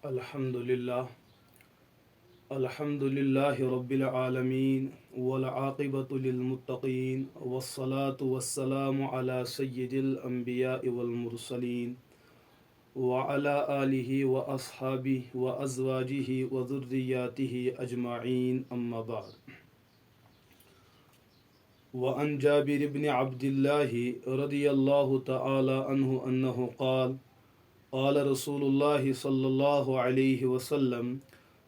الحمدللہ الحمدللہ رب العالمین والعاقبۃ للمتقین والصلاة والسلام علی سید الانبیاء والمرسلین وعلی آلہ واصحابہ وازواجہ وذریاتہ اجمعین اما بعد وعن جابر بن عبد اللہ رضی اللہ تعالی عنہ انہ قال رسول اللہ صلی اللہ علیہ وسلم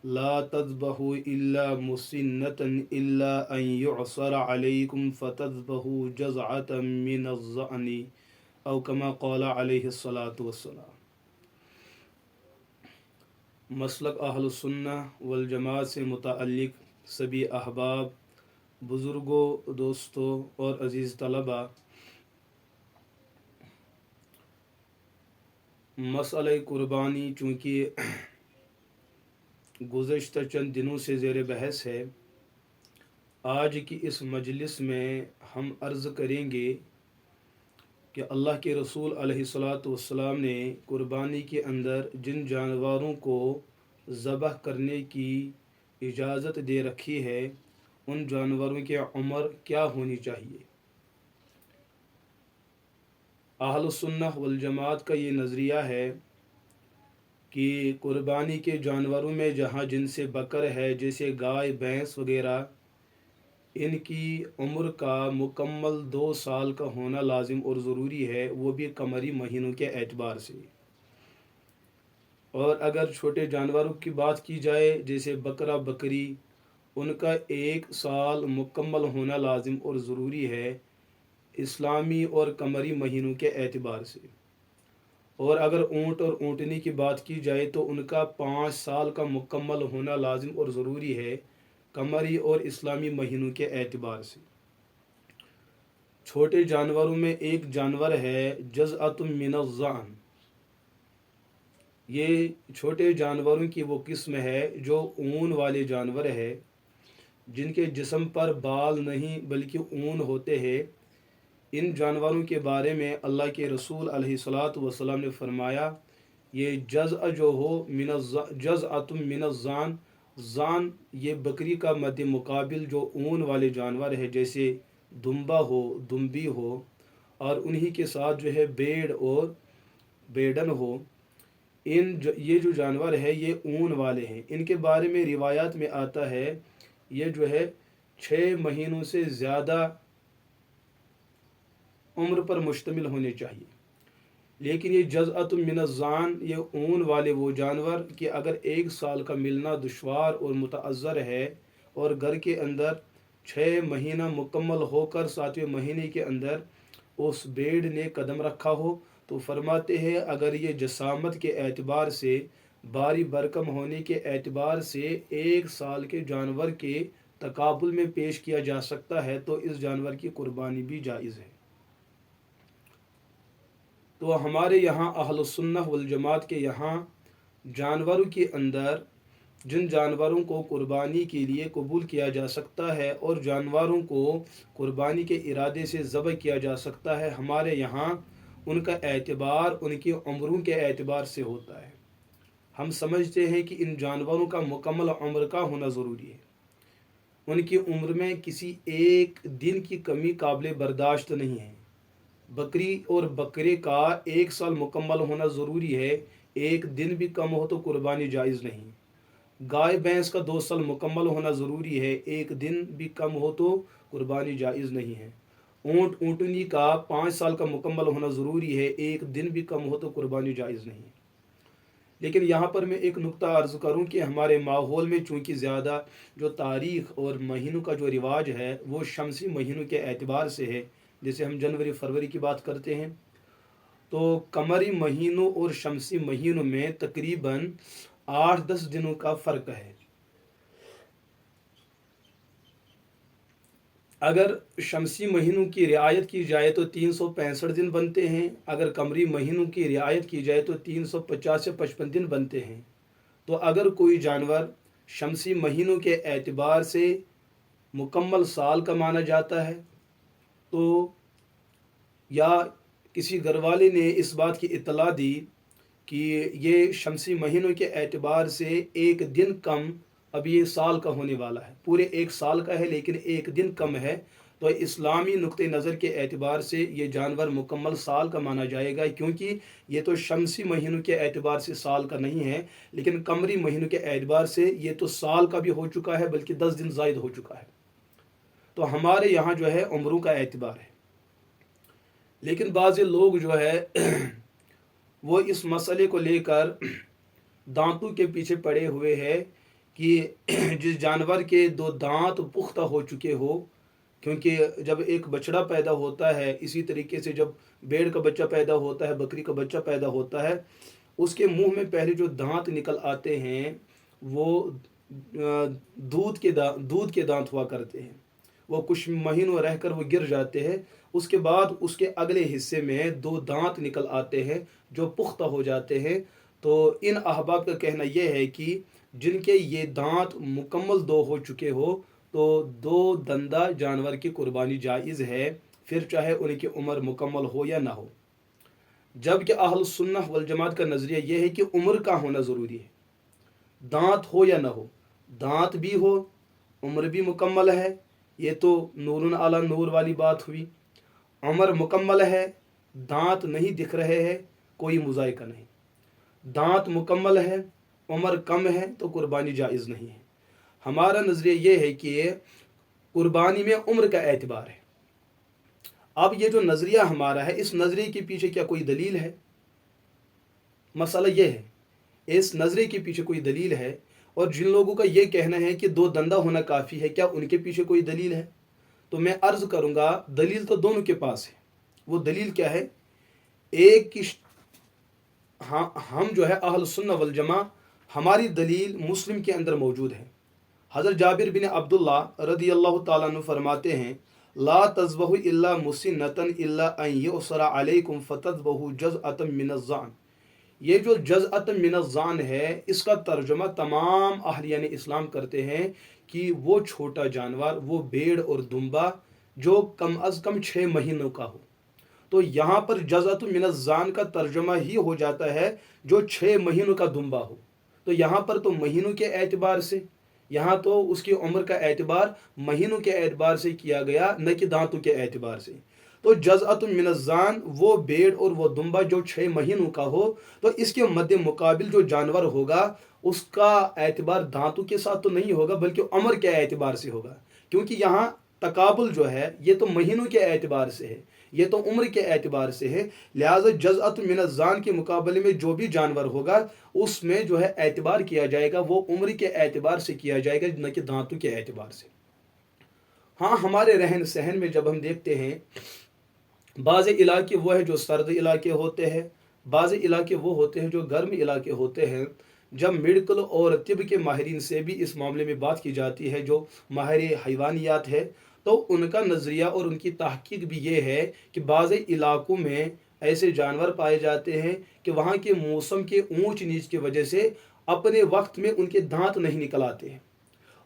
لا تذبحوا الا مسنة الا ان يعصر عليكم فتذبحوا جزعة من الضأن او كما قال علیہ الصلاۃ والسلام۔ مسلک اہل السنہ والجماعت سے متعلق سبھی احباب، بزرگوں، دوستوں اور عزیز طلباء، مسئلہ قربانی چونکہ گزشتہ چند دنوں سے زیر بحث ہے، آج کی اس مجلس میں ہم عرض کریں گے کہ اللہ کے رسول علیہ الصلاۃ والسلام نے قربانی کے اندر جن جانوروں کو ذبح کرنے کی اجازت دے رکھی ہے ان جانوروں کی عمر کیا ہونی چاہیے۔ اہل السنہ والجماعت کا یہ نظریہ ہے کہ قربانی کے جانوروں میں جہاں جن سے بکر ہے، جیسے گائے، بھینس وغیرہ، ان کی عمر کا مکمل 2 سال کا ہونا لازم اور ضروری ہے، وہ بھی قمری مہینوں کے اعتبار سے۔ اور اگر چھوٹے جانوروں کی بات کی جائے جیسے بکرا، بکری، ان کا 1 سال مکمل ہونا لازم اور ضروری ہے اسلامی اور قمری مہینوں کے اعتبار سے۔ اور اگر اونٹ اور اونٹنی کی بات کی جائے تو ان کا 5 سال کا مکمل ہونا لازم اور ضروری ہے قمری اور اسلامی مہینوں کے اعتبار سے۔ چھوٹے جانوروں میں ایک جانور ہے جزعۃ من الضأن۔ یہ چھوٹے جانوروں کی وہ قسم ہے جو اون والے جانور ہے، جن کے جسم پر بال نہیں بلکہ اون ہوتے ہیں۔ ان جانوروں کے بارے میں اللہ کے رسول علیہ الصلاۃ والسلام نے فرمایا، یہ جزع جو ہو جزعۃ من الضأن، ضان یہ بکری کا مد مقابل جو اون والے جانور ہے، جیسے دمبا ہو، دمبی ہو، اور انہی کے ساتھ جو ہے بیڑ اور بیڑن ہو، یہ جو جانور ہے یہ اون والے ہیں۔ ان کے بارے میں روایات میں آتا ہے یہ جو ہے 6 مہینوں سے زیادہ عمر پر مشتمل ہونے چاہیے۔ لیکن یہ جزعۃ من الضأن، یہ اون والے وہ جانور کہ اگر 1 سال کا ملنا دشوار اور متعذر ہے اور گھر کے اندر 6 مہینہ مکمل ہو کر 7ویں مہینے کے اندر اس بھیڑ نے قدم رکھا ہو تو فرماتے ہیں اگر یہ جسامت کے اعتبار سے، باری برکم ہونے کے اعتبار سے 1 سال کے جانور کے تقابل میں پیش کیا جا سکتا ہے تو اس جانور کی قربانی بھی جائز ہے۔ تو ہمارے یہاں اہل السنہ والجماعت کے یہاں جانوروں کے اندر جن جانوروں کو قربانی کے لیے قبول کیا جا سکتا ہے اور جانوروں کو قربانی کے ارادے سے ذبح کیا جا سکتا ہے، ہمارے یہاں ان کا اعتبار ان کی عمروں کے اعتبار سے ہوتا ہے۔ ہم سمجھتے ہیں کہ ان جانوروں کا مکمل عمر کا ہونا ضروری ہے، ان کی عمر میں کسی ایک دن کی کمی قابل برداشت نہیں ہے۔ بکری اور بکرے کا 1 سال مکمل ہونا ضروری ہے، 1 دن بھی کم ہو تو قربانی جائز نہیں۔ گائے بھینس کا 2 سال مکمل ہونا ضروری ہے، 1 دن بھی کم ہو تو قربانی جائز نہیں ہے۔ اونٹ اونٹنی کا 5 سال کا مکمل ہونا ضروری ہے، 1 دن بھی کم ہو تو قربانی جائز نہیں۔ لیکن یہاں پر میں ایک نقطہ عرض کروں کہ ہمارے ماحول میں چونکہ زیادہ جو تاریخ اور مہینوں کا جو رواج ہے وہ شمسی مہینوں کے اعتبار سے ہے، جیسے ہم جنوری فروری کی بات کرتے ہیں، تو قمری مہینوں اور شمسی مہینوں میں تقریباً 8-10 دنوں کا فرق ہے۔ اگر شمسی مہینوں کی رعایت کی جائے تو 365 دن بنتے ہیں، اگر قمری مہینوں کی رعایت کی جائے تو 350 سے 55 دن بنتے ہیں۔ تو اگر کوئی جانور شمسی مہینوں کے اعتبار سے مکمل سال کا مانا جاتا ہے تو یا کسی گھر والے نے اس بات کی اطلاع دی کہ یہ شمسی مہینوں کے اعتبار سے ایک دن کم، اب یہ سال کا ہونے والا ہے، پورے ایک سال کا ہے لیکن ایک دن کم ہے، تو اسلامی نقطہ نظر کے اعتبار سے یہ جانور مکمل سال کا مانا جائے گا، کیونکہ یہ تو شمسی مہینوں کے اعتبار سے سال کا نہیں ہے، لیکن قمری مہینوں کے اعتبار سے یہ تو سال کا بھی ہو چکا ہے، بلکہ 10 دن زائد ہو چکا ہے۔ تو ہمارے یہاں جو ہے عمروں کا اعتبار ہے، لیکن بعض لوگ جو ہے وہ اس مسئلے کو لے کر دانتوں کے پیچھے پڑے ہوئے ہیں کہ جس جانور کے 2 دانت پختہ ہو چکے ہو، کیونکہ جب ایک بچڑا پیدا ہوتا ہے، اسی طریقے سے جب بیڑ کا بچہ پیدا ہوتا ہے، بکری کا بچہ پیدا ہوتا ہے، اس کے منہ میں پہلے جو دانت نکل آتے ہیں وہ دودھ کے دانت ہوا کرتے ہیں، وہ کچھ مہینوں رہ کر وہ گر جاتے ہیں، اس کے بعد اس کے اگلے حصے میں 2 دانت نکل آتے ہیں جو پختہ ہو جاتے ہیں۔ تو ان احباب کا کہنا یہ ہے کہ جن کے یہ دانت مکمل 2 ہو چکے ہو تو 2 دندہ جانور کی قربانی جائز ہے، پھر چاہے ان کی عمر مکمل ہو یا نہ ہو۔ جبکہ اہل سنہ والجماعت کا نظریہ یہ ہے کہ عمر کا ہونا ضروری ہے، دانت ہو یا نہ ہو، دانت بھی ہو، عمر بھی مکمل ہے، یہ تو نور علی نور والی بات ہوئی۔ عمر مکمل ہے، دانت نہیں دکھ رہے ہیں، کوئی مذائقہ نہیں۔ دانت مکمل ہے، عمر کم ہے تو قربانی جائز نہیں ہے۔ ہمارا نظریہ یہ ہے کہ قربانی میں عمر کا اعتبار ہے۔ اب یہ جو نظریہ ہمارا ہے، اس نظریے کے پیچھے کیا کوئی دلیل ہے؟ مسئلہ یہ ہے، اس نظریے کے پیچھے کوئی دلیل ہے؟ اور جن لوگوں کا یہ کہنا ہے کہ 2 دندہ ہونا کافی ہے، کیا ان کے پیچھے کوئی دلیل ہے؟ تو میں عرض کروں گا دلیل تو دونوں کے پاس ہے۔ وہ دلیل کیا ہے؟ ایک کی ہم جو ہے اہل سنہ والجماع، ہماری دلیل مسلم کے اندر موجود ہے۔ حضرت جابر بن عبداللہ رضی اللہ تعالیٰ عنہ فرماتے ہیں، لا تذبحوا الا مسنۃ الا ان یؤثر علیکم فتذبحوا جزءۃ من الضأن۔ یہ جو جزءۃ من الضأن ہے، اس کا ترجمہ تمام اہلیان اسلام کرتے ہیں کہ وہ چھوٹا جانور، وہ بھیڑ اور دمبا جو کم از کم 6 مہینوں کا ہو۔ تو یہاں پر جزءۃ من الضأن کا ترجمہ ہی ہو جاتا ہے جو 6 مہینوں کا دمبا ہو۔ تو یہاں پر تو مہینوں کے اعتبار سے، یہاں تو اس کی عمر کا اعتبار مہینوں کے اعتبار سے کیا گیا، نہ کہ دانتوں کے اعتبار سے۔ تو جزءۃ من الضأن وہ بھیڑ اور وہ دمبا جو 6 مہینوں کا ہو، تو اس کے مد مقابل جو جانور ہوگا اس کا اعتبار دانتوں کے ساتھ تو نہیں ہوگا بلکہ عمر کے اعتبار سے ہوگا، کیونکہ یہاں تقابل جو ہے یہ تو مہینوں کے اعتبار سے ہے، یہ تو عمر کے اعتبار سے ہے، لہٰذا جزءۃ من الضأن کے مقابلے میں جو بھی جانور ہوگا اس میں جو ہے اعتبار کیا جائے گا، وہ عمر کے اعتبار سے کیا جائے گا، نہ کہ دانتوں کے اعتبار سے۔ ہاں، ہمارے رہن سہن میں جب ہم دیکھتے ہیں، بعض علاقے وہ ہیں جو سرد علاقے ہوتے ہیں، بعض علاقے وہ ہوتے ہیں جو گرم علاقے ہوتے ہیں۔ جب میڈیکل اور طب کے ماہرین سے بھی اس معاملے میں بات کی جاتی ہے، جو ماہر حیوانیات ہے، تو ان کا نظریہ اور ان کی تحقیق بھی یہ ہے کہ بعض علاقوں میں ایسے جانور پائے جاتے ہیں کہ وہاں کے موسم کے اونچ نیچ کی وجہ سے اپنے وقت میں ان کے دانت نہیں نکل آتے ہیں،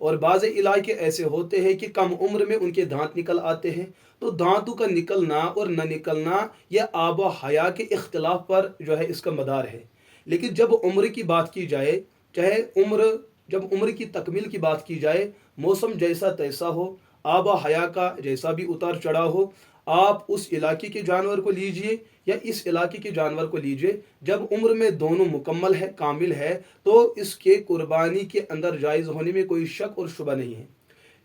اور بعض علاقے ایسے ہوتے ہیں کہ کم عمر میں ان کے دانت نکل آتے ہیں۔ تو دانتوں کا نکلنا اور نہ نکلنا یہ آب و حیا کے اختلاف پر جو ہے اس کا مدار ہے۔ لیکن جب عمر کی بات کی جائے، جب عمر کی تکمیل کی بات کی جائے، موسم جیسا تیسا ہو، آب و حیا کا جیسا بھی اتار چڑھاؤ ہو، آپ اس علاقے کے جانور کو لیجئے یا اس علاقے کے جانور کو لیجئے، جب عمر میں دونوں مکمل ہے، کامل ہے، تو اس کے قربانی کے اندر جائز ہونے میں کوئی شک اور شبہ نہیں ہے۔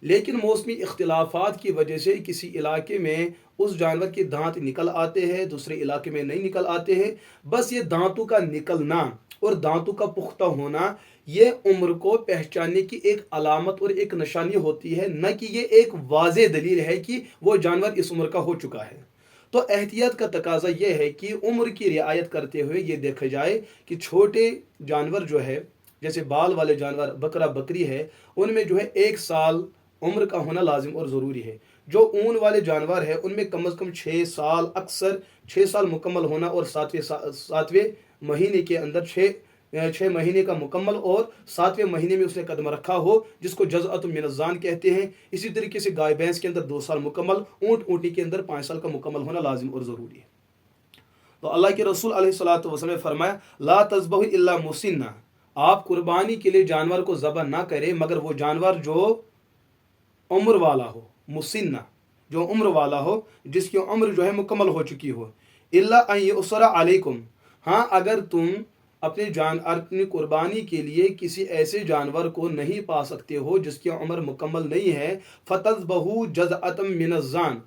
لیکن موسمی اختلافات کی وجہ سے کسی علاقے میں اس جانور کے دانت نکل آتے ہیں، دوسرے علاقے میں نہیں نکل آتے ہیں۔ بس یہ دانتوں کا نکلنا اور دانتوں کا پختہ ہونا یہ عمر کو پہچاننے کی ایک علامت اور ایک نشانی ہوتی ہے، نہ کہ یہ ایک واضح دلیل ہے کہ وہ جانور اس عمر کا ہو چکا ہے۔ تو احتیاط کا تقاضا یہ ہے کہ عمر کی رعایت کرتے ہوئے یہ دیکھا جائے کہ چھوٹے جانور جو ہے، جیسے بال والے جانور بکرا بکری ہے، ان میں جو ہے 1 سال عمر کا ہونا لازم اور ضروری ہے۔ جو اون والے جانور ہے ان میں کم از کم 6 سال، اکثر 6 سال مکمل ہونا، اور 7ویں مہینے کے اندر 6 مہینے کا مکمل اور 7ویں مہینے میں اس نے قدم رکھا ہو، جس کو جزءۃ من الضأن کہتے ہیں۔ اسی طریقے سے گائے بھینس کے اندر 2 سال مکمل، اونٹ اونٹی کے اندر 5 سال کا مکمل ہونا لازم اور ضروری ہے۔ تو اللہ کے رسول علیہ الصلوۃ والسلام نے فرمایا لا تذبحوا الا مسنہ، آپ قربانی کے لیے جانور کو ذبح نہ کریں مگر وہ جانور جو عمر والا ہو، مسنہ جو عمر والا ہو، جس کی عمر جو ہے مکمل ہو چکی ہو، الا ان یؤسر علیکم، ہاں اگر تم اپنی قربانی کے لیے کسی ایسے جانور کو نہیں پا سکتے ہو جس کی عمر مکمل نہیں ہے، فتذبحوا جزءا من الضأن،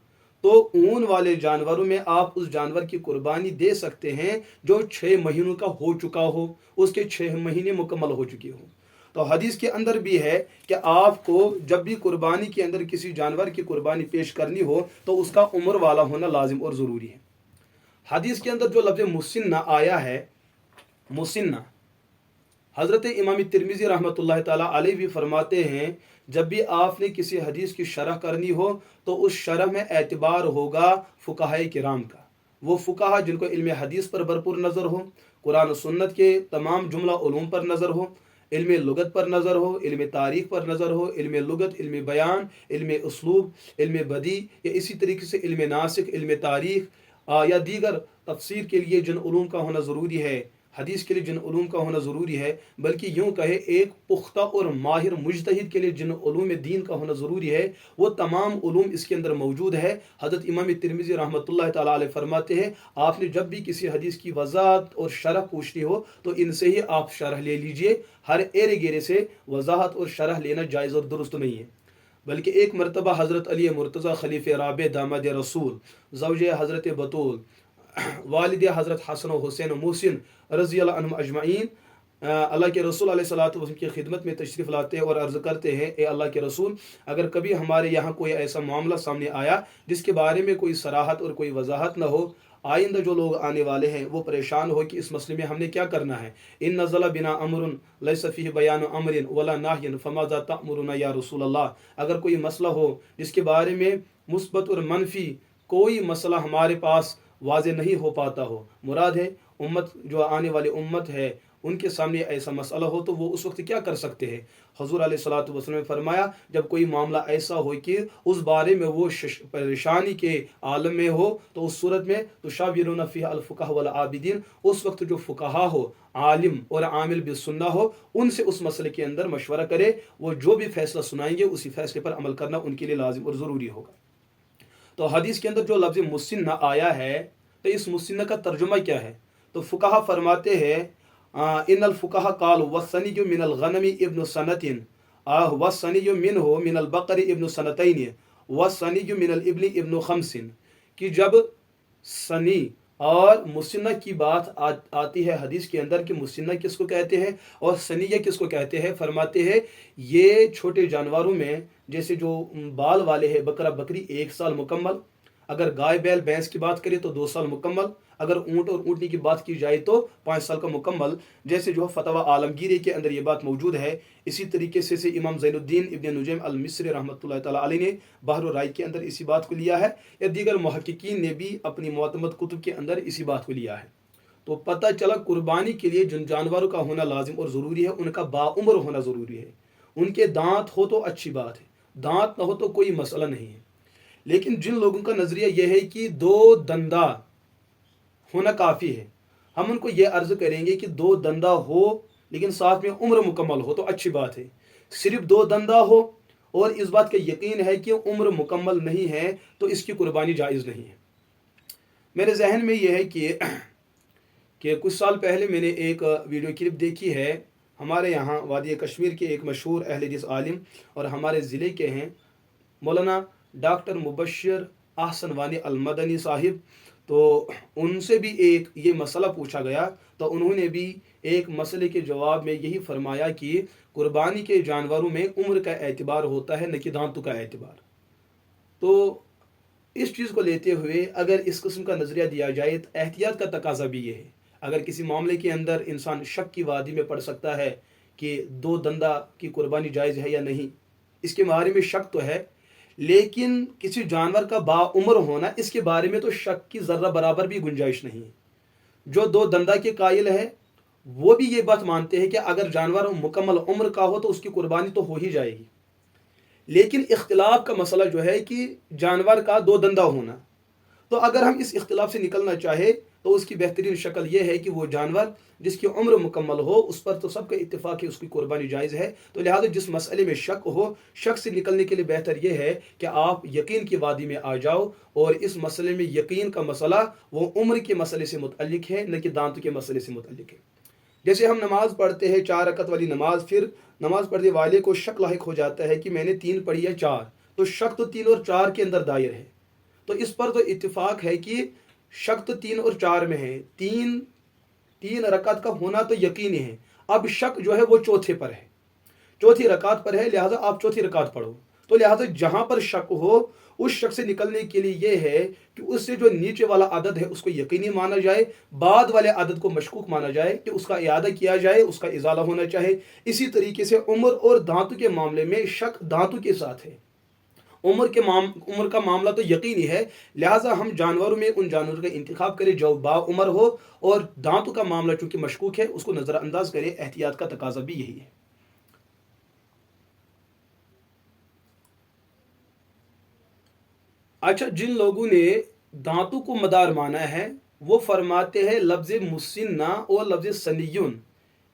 تو اون والے جانوروں میں آپ اس جانور کی قربانی دے سکتے ہیں جو 6 مہینوں کا ہو چکا ہو، اس کے 6 مہینے مکمل ہو چکے ہوں۔ تو حدیث کے اندر بھی ہے کہ آپ کو جب بھی قربانی کے اندر کسی جانور کی قربانی پیش کرنی ہو تو اس کا عمر والا ہونا لازم اور ضروری ہے۔ حدیث کے اندر جو لفظ مسنہ آیا ہے، مسنہ، حضرت امام ترمذی رحمۃ اللہ تعالیٰ علیہ بھی فرماتے ہیں جب بھی آپ نے کسی حدیث کی شرح کرنی ہو تو اس شرح میں اعتبار ہوگا فقہائے کرام کا، وہ فقہا جن کو علم حدیث پر بھرپور نظر ہو، قرآن و سنت کے تمام جملہ علوم پر نظر ہو، علم لغت پر نظر ہو، علم تاریخ پر نظر ہو، علم لغت، علم بیان، علم اسلوب، علم بدی، یا اسی طریقے سے علم ناسخ، علم تاریخ یا دیگر تفسیر کے لیے جن علوم کا ہونا ضروری ہے، حدیث کے لیے جن علوم کا ہونا ضروری ہے، بلکہ یوں کہے ایک پختہ اور ماہر مجتہد کے لیے جن علوم دین کا ہونا ضروری ہے، وہ تمام علوم اس کے اندر موجود ہے۔ حضرت امام ترمذی رحمۃ اللہ تعالیٰ علیہ فرماتے ہیں آپ نے جب بھی کسی حدیث کی وضاحت اور شرح پوچھنی ہو تو ان سے ہی آپ شرح لے لیجئے، ہر ایرے گیرے سے وضاحت اور شرح لینا جائز اور درست نہیں ہے۔ بلکہ ایک مرتبہ حضرت علی مرتضیٰ خلیفہ رابع داماد رسول، زوج حضرت بطول، والد حضرت حسن و حسین و محسن رضی اللہ عنہم اجمعین، اللہ کے رسول علیہ الصلوۃ والسلام کی خدمت میں تشریف لاتے ہیں اور عرض کرتے ہیں اے اللہ کے رسول، اگر کبھی ہمارے یہاں کوئی ایسا معاملہ سامنے آیا جس کے بارے میں کوئی صراحت اور کوئی وضاحت نہ ہو، آئندہ جو لوگ آنے والے ہیں وہ پریشان ہو کہ اس مسئلے میں ہم نے کیا کرنا ہے، ان نزل بنا امر لیس فیہ بیان امر ولا نہی فماذا تأمرنا یا رسول اللہ، اگر کوئی مسئلہ ہو جس کے بارے میں مثبت اور منفی کوئی مسئلہ ہمارے پاس واضح نہیں ہو پاتا ہو، مراد ہے امت جو آنے والی امت ہے ان کے سامنے ایسا مسئلہ ہو تو وہ اس وقت کیا کر سکتے ہیں؟ حضور علیہ الصلوۃ والسلام نے فرمایا جب کوئی معاملہ ایسا ہو کہ اس بارے میں وہ پریشانی کے عالم میں ہو تو اس صورت میں تشاورون فیہ الفقہاء والعابدین، اس وقت جو فقہا ہو، عالم اور عامل بالسنہ ہو، ان سے اس مسئلے کے اندر مشورہ کرے، وہ جو بھی فیصلہ سنائیں گے اسی فیصلے پر عمل کرنا ان کے لیے لازم اور ضروری ہوگا۔ تو حدیث کے اندر جو لفظ مسنہ آیا ہے تو اس مسنہ کا ترجمہ کیا ہے؟ تو فقہا فرماتے ہیں ان الفقہا قالوا والثنی من الغنم ابن سنۃ والثنی منہ من البقر ابن سنتین والثنی من الابل ابن خمس، کہ جب سنی اور مسنہ کی بات آتی ہے حدیث کے اندر کہ مسنہ کس کو کہتے ہیں اور سنیہ کس کو کہتے ہیں، فرماتے ہیں یہ چھوٹے جانوروں میں جیسے جو بال والے ہیں، بکرا بکری 1 سال مکمل، اگر گائے بیل بھینس کی بات کریں تو 2 سال مکمل، اگر اونٹ اور اونٹنی کی بات کی جائے تو 5 سال کا مکمل، جیسے جو فتویٰ عالمگیری کے اندر یہ بات موجود ہے۔ اسی طریقے سے امام زین الدین ابن نجیم المصری رحمۃ اللہ تعالیٰ علیہ نے بحر الرائق کے اندر اسی بات کو لیا ہے، یا دیگر محققین نے بھی اپنی معتمد کتب کے اندر اسی بات کو لیا ہے۔ تو پتہ چلا قربانی کے لیے جن جانوروں کا ہونا لازم اور ضروری ہے ان کا باعمر ہونا ضروری ہے، ان کے دانت ہو تو اچھی بات ہے، دانت نہ ہو تو کوئی مسئلہ نہیں ہے۔ لیکن جن لوگوں کا نظریہ یہ ہے کہ 2 دندہ ہونا کافی ہے، ہم ان کو یہ عرض کریں گے کہ 2 دندہ ہو لیکن ساتھ میں عمر مکمل ہو تو اچھی بات ہے، صرف 2 دندہ ہو اور اس بات کا یقین ہے کہ عمر مکمل نہیں ہے تو اس کی قربانی جائز نہیں ہے۔ میرے ذہن میں یہ ہے کہ کچھ سال پہلے میں نے ایک ویڈیو کلپ دیکھی ہے، ہمارے یہاں وادی کشمیر کے ایک مشہور اہل حدیث عالم اور ہمارے ضلع کے ہیں مولانا ڈاکٹر مبشر احسن وانی المدنی صاحب، تو ان سے بھی ایک یہ مسئلہ پوچھا گیا تو انہوں نے بھی ایک مسئلے کے جواب میں یہی فرمایا کہ قربانی کے جانوروں میں عمر کا اعتبار ہوتا ہے نہ کہ دانتوں کا اعتبار۔ تو اس چیز کو لیتے ہوئے اگر اس قسم کا نظریہ دیا جائے تو احتیاط کا تقاضا بھی یہ ہے، اگر کسی معاملے کے اندر انسان شک کی وادی میں پڑ سکتا ہے کہ 2 دندہ کی قربانی جائز ہے یا نہیں، اس کے بارے میں شک تو ہے، لیکن کسی جانور کا باعمر ہونا اس کے بارے میں تو شک کی ذرہ برابر بھی گنجائش نہیں ہے۔ جو 2 دندہ کے قائل ہے وہ بھی یہ بات مانتے ہیں کہ اگر جانور مکمل عمر کا ہو تو اس کی قربانی تو ہو ہی جائے گی، لیکن اختلاف کا مسئلہ جو ہے کہ جانور کا 2 دندہ ہونا، تو اگر ہم اس اختلاف سے نکلنا چاہے تو اس کی بہترین شکل یہ ہے کہ وہ جانور جس کی عمر مکمل ہو، اس پر تو سب کا اتفاق ہے اس کی قربانی جائز ہے۔ تو لہٰذا جس مسئلے میں شک ہو، شک سے نکلنے کے لیے بہتر یہ ہے کہ آپ یقین کی وادی میں آ جاؤ، اور اس مسئلے میں یقین کا مسئلہ وہ عمر کے مسئلے سے متعلق ہے، نہ کہ دانتوں کے مسئلے سے متعلق ہے۔ جیسے ہم نماز پڑھتے ہیں 4 رکعت والی نماز، پھر نماز پڑھنے والے کو شک لاحق ہو جاتا ہے کہ میں نے 3 پڑھی یا 4، تو شک تو 3 اور 4 کے اندر دائر ہے، تو اس پر تو اتفاق ہے کہ شک تو 3 اور 4 میں ہے، تین رکعت کا ہونا تو یقینی ہے، اب شک جو ہے وہ چوتھے پر ہے، چوتھی رکعت پر ہے، لہٰذا آپ چوتھی رکعت پڑھو۔ تو لہٰذا جہاں پر شک ہو، اس شک سے نکلنے کے لیے یہ ہے کہ اس سے جو نیچے والا عدد ہے اس کو یقینی مانا جائے، بعد والے عدد کو مشکوک مانا جائے کہ اس کا اعادہ کیا جائے، اس کا ازالہ ہونا چاہے۔ اسی طریقے سے عمر اور دانتوں کے معاملے میں شک دانتوں کے ساتھ ہے، عمر کا معاملہ تو یقینی ہے، لہٰذا ہم جانوروں میں ان جانوروں کا انتخاب کریں جو با عمر ہو، اور دانتوں کا معاملہ چونکہ مشکوک ہے اس کو نظر انداز کریں۔ احتیاط کا تقاضا بھی یہی ہے۔ اچھا، جن لوگوں نے دانتوں کو مدار مانا ہے وہ فرماتے ہیں لفظ مسنہ اور لفظ سنیون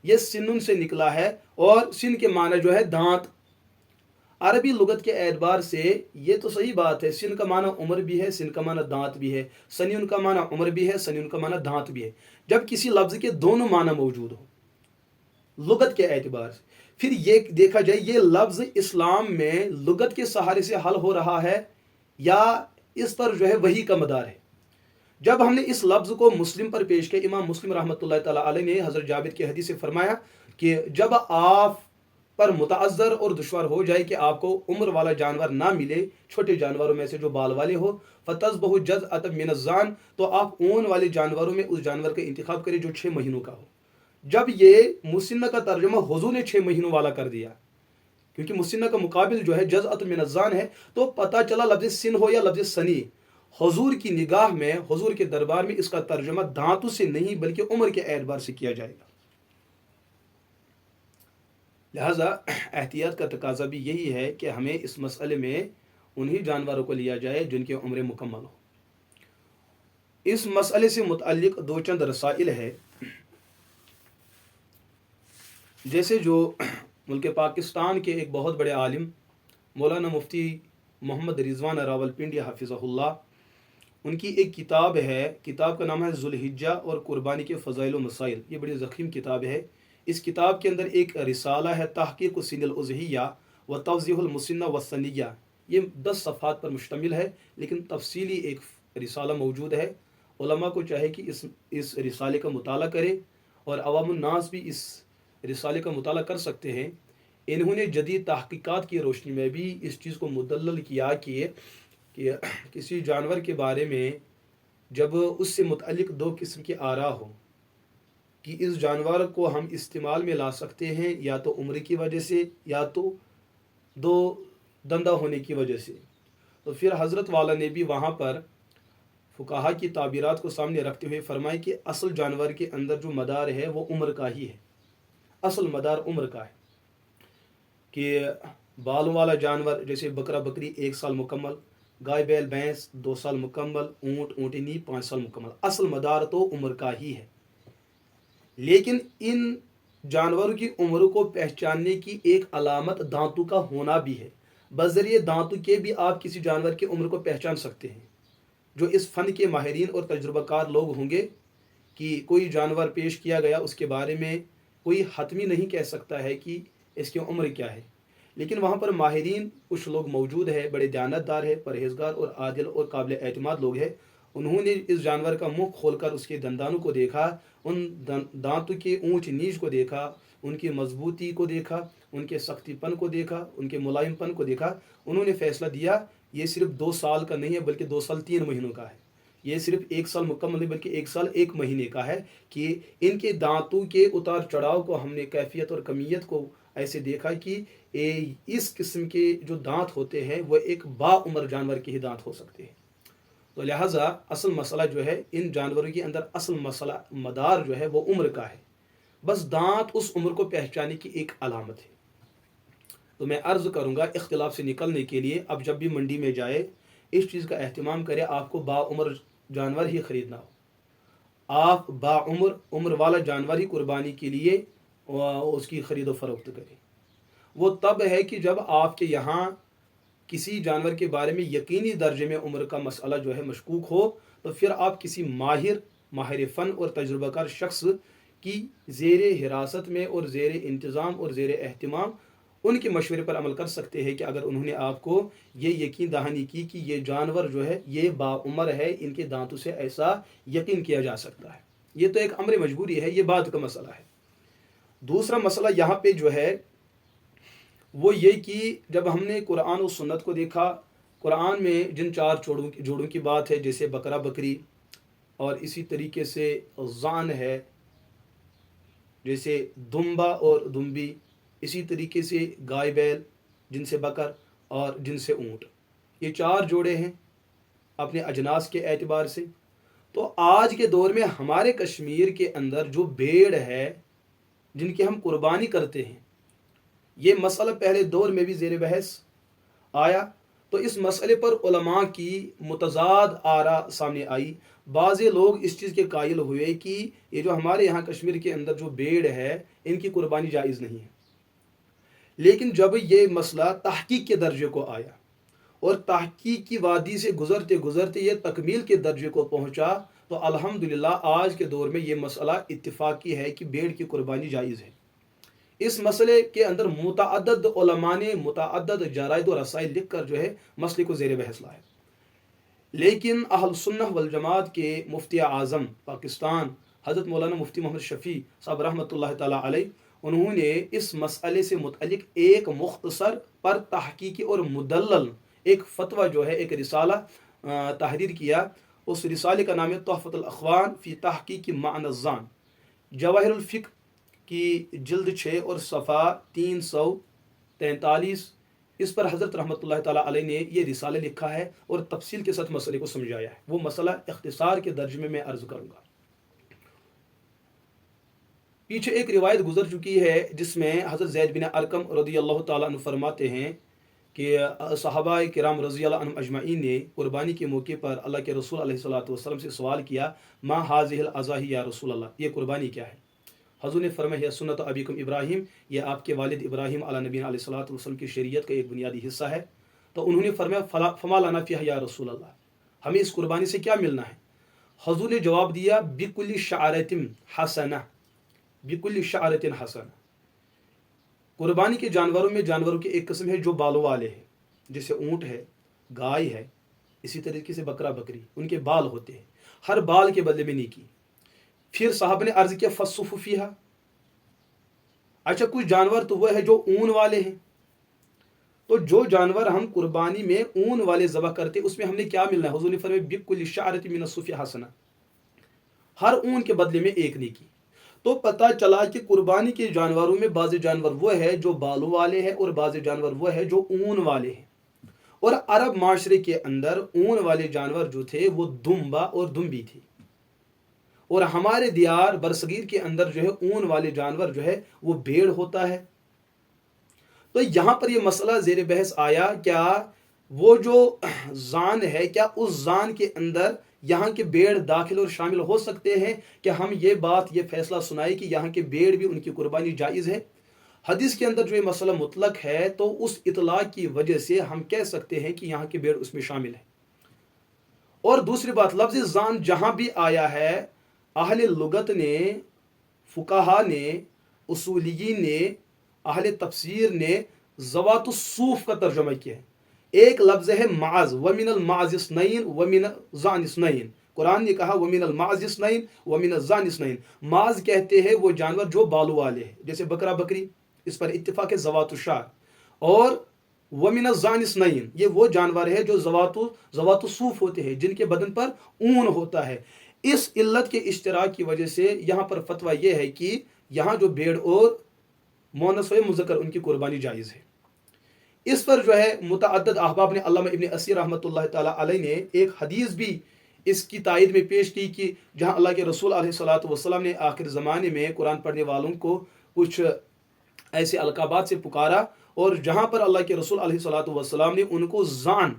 یہ سنن سے نکلا ہے، اور سن کے معنی جو ہے دانت۔ عربی لغت کے اعتبار سے یہ تو صحیح بات ہے، سن کا معنی عمر بھی ہے، سن کا معنی دانت بھی ہے، سنیون کا معنی عمر بھی ہے، سنیون کا معنی دانت بھی ہے۔ جب کسی لفظ کے دونوں معنی موجود ہو لغت کے اعتبار سے، پھر یہ دیکھا جائے یہ لفظ اسلام میں لغت کے سہارے سے حل ہو رہا ہے یا اس پر جو ہے وحی کا مدار ہے۔ جب ہم نے اس لفظ کو مسلم پر پیش کیا، امام مسلم رحمۃ اللہ تعالیٰ علیہ نے حضرت جابر کی حدیث سے فرمایا کہ جب آپ پر متعذر اور دشوار ہو جائے کہ آپ کو عمر والا جانور نہ ملے، چھوٹے جانوروں میں سے جو بال والے ہو، فَتَذْبَحُ جَذْعَةً مِنَ الظَّأْنِ، تو آپ اون والے جانوروں میں اس جانور کا انتخاب کریں جو 6 مہینوں کا ہو۔ جب یہ مسنہ کا ترجمہ حضور نے 6 مہینوں والا کر دیا، کیونکہ مسنہ کا مقابل جو ہے جزءۃ من الظان ہے، تو پتہ چلا لفظ سن ہو یا لفظ سنی، حضور کی نگاہ میں، حضور کے دربار میں اس کا ترجمہ دانتوں سے نہیں بلکہ عمر کے اعتبار سے کیا جائے گا۔ لہذا احتیاط کا تقاضا بھی یہی ہے کہ ہمیں اس مسئلے میں انہی جانوروں کو لیا جائے جن کے عمر مکمل ہو۔ اس مسئلے سے متعلق 2 چند رسائل ہے، جیسے جو ملک پاکستان کے ایک بہت بڑے عالم مولانا مفتی محمد رضوان راولپنڈی حفظہ اللہ، ان کی ایک کتاب ہے، کتاب کا نام ہے ذوالحجہ اور قربانی کے فضائل و مسائل، یہ بڑی ضخیم کتاب ہے۔ اس کتاب کے اندر ایک رسالہ ہے تحقیق سن الاضحیہ و توضیح المسنہ والسنیہ، یہ 10 صفحات پر مشتمل ہے، لیکن تفصیلی ایک رسالہ موجود ہے۔ علماء کو چاہے کہ اس رسالے کا مطالعہ کرے، اور عوام الناس بھی اس رسالے کا مطالعہ کر سکتے ہیں۔ انہوں نے جدید تحقیقات کی روشنی میں بھی اس چیز کو مدلل کیا کہ کسی جانور کے بارے میں جب اس سے متعلق 2 قسم کی آراء ہو کہ اس جانور کو ہم استعمال میں لا سکتے ہیں یا تو عمر کی وجہ سے یا تو 2 دندہ ہونے کی وجہ سے، تو پھر حضرت والا نے بھی وہاں پر فقہا کی تعبیرات کو سامنے رکھتے ہوئے فرمایا کہ اصل جانور کے اندر جو مدار ہے وہ عمر کا ہی ہے، اصل مدار عمر کا ہے، کہ بالوں والا جانور جیسے بکرا بکری 1 سال مکمل، گائے بیل بھینس 2 سال مکمل، اونٹ اونٹنی 5 سال مکمل، اصل مدار تو عمر کا ہی ہے۔ لیکن ان جانوروں کی عمر کو پہچاننے کی ایک علامت دانتوں کا ہونا بھی ہے، بذریعہ دانتوں کے بھی آپ کسی جانور کی عمر کو پہچان سکتے ہیں۔ جو اس فن کے ماہرین اور تجربہ کار لوگ ہوں گے کہ کوئی جانور پیش کیا گیا، اس کے بارے میں کوئی حتمی نہیں کہہ سکتا ہے کہ اس کی عمر کیا ہے، لیکن وہاں پر ماہرین کچھ لوگ موجود ہیں، بڑے دیانتدار ہیں، پرہیزگار اور عادل اور قابل اعتماد لوگ ہیں۔ انہوں نے اس جانور کا منہ کھول کر اس کے دندانوں کو دیکھا، ان دانتوں کے اونچ نیچ کو دیکھا، ان کی مضبوطی کو دیکھا، ان کے سختی پن کو دیکھا، ان کے ملائم پن کو دیکھا۔ انہوں نے فیصلہ دیا یہ صرف 2 سال کا نہیں ہے بلکہ 2 سال 3 مہینوں کا ہے، یہ صرف 1 سال مکمل نہیں بلکہ 1 سال 1 مہینے کا ہے، کہ ان کے دانتوں کے اتار چڑھاؤ کو ہم نے کیفیت اور کمیت کو ایسے دیکھا کہ اس قسم کے جو دانت ہوتے ہیں وہ ایک با عمر جانور کے ہی دانت ہو سکتے ہیں۔ تو لہٰذا اصل مسئلہ جو ہے ان جانوروں کے اندر، اصل مسئلہ مدار جو ہے وہ عمر کا ہے، بس دانت اس عمر کو پہچانے کی ایک علامت ہے۔ تو میں عرض کروں گا اختلاف سے نکلنے کے لیے، اب جب بھی منڈی میں جائے اس چیز کا اہتمام کرے آپ کو با عمر جانور ہی خریدنا ہو۔ آپ باعمر عمر والا جانور ہی قربانی کے لیے اس کی خرید و فروخت کریں۔ وہ تب ہے کہ جب آپ کے یہاں کسی جانور کے بارے میں یقینی درجے میں عمر کا مسئلہ جو ہے مشکوک ہو، تو پھر آپ کسی ماہر فن اور تجربہ کار شخص کی زیر حراست میں اور زیر انتظام اور زیر اہتمام ان کے مشورے پر عمل کر سکتے ہیں کہ اگر انہوں نے آپ کو یہ یقین دہانی کی کہ یہ جانور جو ہے یہ باعمر ہے، ان کے دانتوں سے ایسا یقین کیا جا سکتا ہے۔ یہ تو ایک امر مجبوری ہے، یہ بعد کا مسئلہ ہے۔ دوسرا مسئلہ یہاں پہ جو ہے وہ یہ کہ جب ہم نے قرآن و سنت کو دیکھا، قرآن میں جن 4 جوڑوں کی بات ہے، جیسے بکرا بکری، اور اسی طریقے سے ضان ہے، جیسے دمبا اور دمبی، اسی طریقے سے گائے بیل جن سے بکر اور جن سے اونٹ، یہ 4 جوڑے ہیں اپنے اجناس کے اعتبار سے۔ تو آج کے دور میں ہمارے کشمیر کے اندر جو بھیڑ ہے جن کی ہم قربانی کرتے ہیں، یہ مسئلہ پہلے دور میں بھی زیر بحث آیا، تو اس مسئلے پر علماء کی متضاد آراء سامنے آئی۔ بعض لوگ اس چیز کے قائل ہوئے کہ یہ جو ہمارے یہاں کشمیر کے اندر جو بھیڑ ہے ان کی قربانی جائز نہیں ہے، لیکن جب یہ مسئلہ تحقیق کے درجے کو آیا اور تحقیق کی وادی سے گزرتے گزرتے یہ تکمیل کے درجے کو پہنچا، تو الحمدللہ آج کے دور میں یہ مسئلہ اتفاقی ہے کہ بھیڑ کی قربانی جائز ہے۔ اس مسئلے کے اندر متعدد علماء نے متعدد جرائد و رسائل لکھ کر جو ہے مسئلے کو زیر بحث لایا، لیکن اہل سنہ والجماعت کے مفتی اعظم پاکستان حضرت مولانا مفتی محمد شفیع صاحب رحمۃ اللہ تعالی علیہ، انہوں نے اس مسئلے سے متعلق ایک مختصر پر تحقیقی اور مدلل ایک فتویٰ جو ہے، ایک رسالہ تحریر کیا۔ اس رسالے کا نام ہے تحفۃ الاخوان فی تحقیق معنی الظان، جواہر الفقہ کی جلد 6 اور صفحہ 343، اس پر حضرت رحمۃ اللہ تعالیٰ علیہ نے یہ رسالہ لکھا ہے اور تفصیل کے ساتھ مسئلے کو سمجھایا ہے۔ وہ مسئلہ اختصار کے درجے میں عرض کروں گا۔ پیچھے ایک روایت گزر چکی ہے جس میں حضرت زید بن ارقم رضی اللہ تعالیٰ عنہ فرماتے ہیں کہ صحابہ کرام رضی اللہ عنہم اجمعین نے قربانی کے موقع پر اللہ کے رسول علیہ الصلوۃ والسلام سے سوال کیا، ما هذه الاضاحی یا رسول اللہ، یہ قربانی کیا ہے؟ حضور نے فرمایا ہے سنت ابیکم ابراہیم، یہ آپ کے والد ابراہیم علیہ نبی علیہ الصلوۃ والسلام کی شریعت کا ایک بنیادی حصہ ہے۔ تو انہوں نے فرمایا فما لنا فیہا یا رسول اللہ، ہمیں اس قربانی سے کیا ملنا ہے؟ حضور نے جواب دیا بکل شعرۃ حسنہ، بکل شعرۃ حسنہ، قربانی کے جانوروں میں جانوروں کی ایک قسم ہے جو بالوں والے ہیں، جیسے اونٹ ہے، گائے ہے، اسی طریقے سے بکرا بکری، ان کے بال ہوتے ہیں، ہر بال کے بدلے میں نیکی۔ پھر صاحب نے عرض کیا فصف فیہا، اچھا کچھ جانور تو وہ ہے جو اون والے ہیں، تو جو جانور ہم قربانی میں اون والے ذبح کرتے اس میں ہم نے کیا ملنا ہے؟ حضور نے فرمایا بکل شعرۃ من الصف حسنہ، ہر اون کے بدلے میں ایک نیکی۔ تو پتہ چلا کہ قربانی کے جانوروں میں بعض جانور وہ ہے جو بالوں والے ہیں اور بعض جانور وہ ہے جو اون والے ہیں، اور عرب معاشرے کے اندر اون والے جانور جو تھے وہ دمبا اور دمبی تھی، اور ہمارے دیار برصغیر کے اندر جو ہے اون والے جانور جو ہے وہ بھیڑ ہوتا ہے۔ تو یہاں پر یہ مسئلہ زیر بحث آیا، کیا وہ جو زان ہے، کیا اس زان کے اندر یہاں کے بھیڑ داخل اور شامل ہو سکتے ہیں کہ ہم یہ بات یہ فیصلہ سنائے کہ یہاں کے بھیڑ بھی ان کی قربانی جائز ہے؟ حدیث کے اندر جو یہ مسئلہ مطلق ہے تو اس اطلاق کی وجہ سے ہم کہہ سکتے ہیں کہ یہاں کے بھیڑ اس میں شامل ہے۔ اور دوسری بات، لفظ زان جہاں بھی آیا ہے، اہل لغت نے، فقہا نے، اصولیین نے، اہل تفسیر نے ذوات الصوف کا ترجمہ کیا ہے۔ ایک لفظ ہے معز، ومن المعز اثنین ومن الظان اثنین، قرآن نے کہا ومن المعز اثنین ومن الظان اثنین۔ معز کہتے ہیں وہ جانور جو بالوں والے ہیں، جیسے بکرا بکری، اس پر اتفاق ہے ذوات الشعر، اور ومن الظان اثنین یہ وہ جانور ہے جو ذوات الصوف ہوتے ہیں، جن کے بدن پر اون ہوتا ہے۔ اس علت کے اشتراک کی وجہ سے یہاں پر فتویٰ یہ ہے کہ یہاں جو بھیڑ اور مؤنث و مذکر ان کی قربانی جائز ہے۔ اس پر جو ہے متعدد احباب نے، علامہ ابن اسیر رحمۃ اللہ تعالیٰ علیہ نے ایک حدیث بھی اس کی تائید میں پیش کی کہ جہاں اللہ کے رسول علیہ الصلوۃ والسلام نے آخر زمانے میں قرآن پڑھنے والوں کو کچھ ایسے القابات سے پکارا، اور جہاں پر اللہ کے رسول علیہ الصلوۃ والسلام نے ان کو زان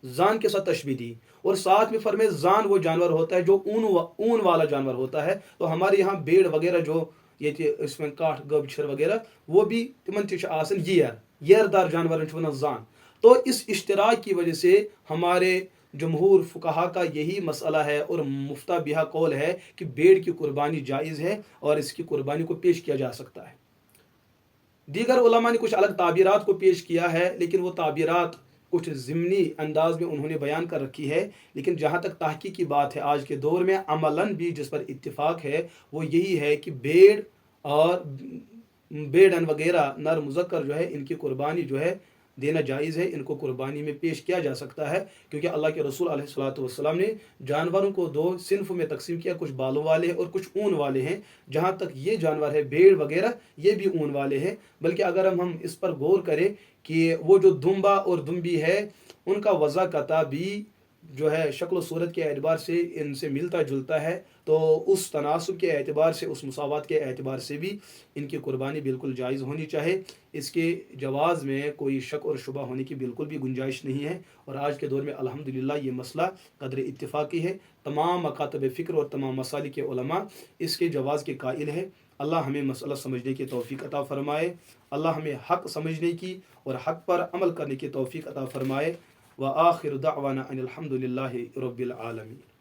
زان کے ساتھ تشبیہ دی، اور ساتھ میں فرمائے زان وہ جانور ہوتا ہے جو اون والا جانور ہوتا ہے. تو ہمارے یہاں بھیڑ وغیرہ جو یہ اس میں کاٹ گب چھر وغیرہ وہ بھی تمن تہ آسان ییر دار جانور ونان زان. تو اس اشتراک کی وجہ سے ہمارے جمہور فقہا کا یہی مسئلہ ہے اور مفتہ بہا قول ہے کہ بھیڑ کی قربانی جائز ہے اور اس کی قربانی کو پیش کیا جا سکتا ہے. دیگر علماء نے کچھ الگ تعبیرات کو پیش کیا ہے، لیکن وہ تعبیرات کچھ ضمنی انداز میں انہوں نے بیان کر رکھی ہے. لیکن جہاں تک تحقیق کی بات ہے آج کے دور میں عملاً بھی جس پر اتفاق ہے وہ یہی ہے کہ بھیڑ اور بھیڑن وغیرہ نر مذکر جو ہے ان کی قربانی جو ہے دینا جائز ہے، ان کو قربانی میں پیش کیا جا سکتا ہے. کیونکہ اللہ کے رسول علیہ الصلوۃ والسلام نے جانوروں کو دو صنف میں تقسیم کیا، کچھ بالوں والے ہیں اور کچھ اون والے ہیں. جہاں تک یہ جانور ہے بھیڑ وغیرہ یہ بھی اون والے ہیں. بلکہ اگر ہم اس پر غور کریں کہ وہ جو دمبا اور دمبی ہے ان کا وضع قطع بھی جو ہے شکل و صورت کے اعتبار سے ان سے ملتا جلتا ہے، تو اس تناسب کے اعتبار سے، اس مساوات کے اعتبار سے بھی ان کی قربانی بالکل جائز ہونی چاہے. اس کے جواز میں کوئی شک اور شبہ ہونے کی بالکل بھی گنجائش نہیں ہے. اور آج کے دور میں الحمدللہ یہ مسئلہ قدر اتفاقی ہے. تمام مکاتب فکر اور تمام مسالک کے علماء اس کے جواز کے قائل ہیں. اللہ ہمیں مسئلہ سمجھنے کی توفیق عطا فرمائے. اللہ ہمیں حق سمجھنے کی اور حق پر عمل کرنے کی توفیق عطا فرمائے. وآخر دعوانا ان الحمد للہ رب العالمین.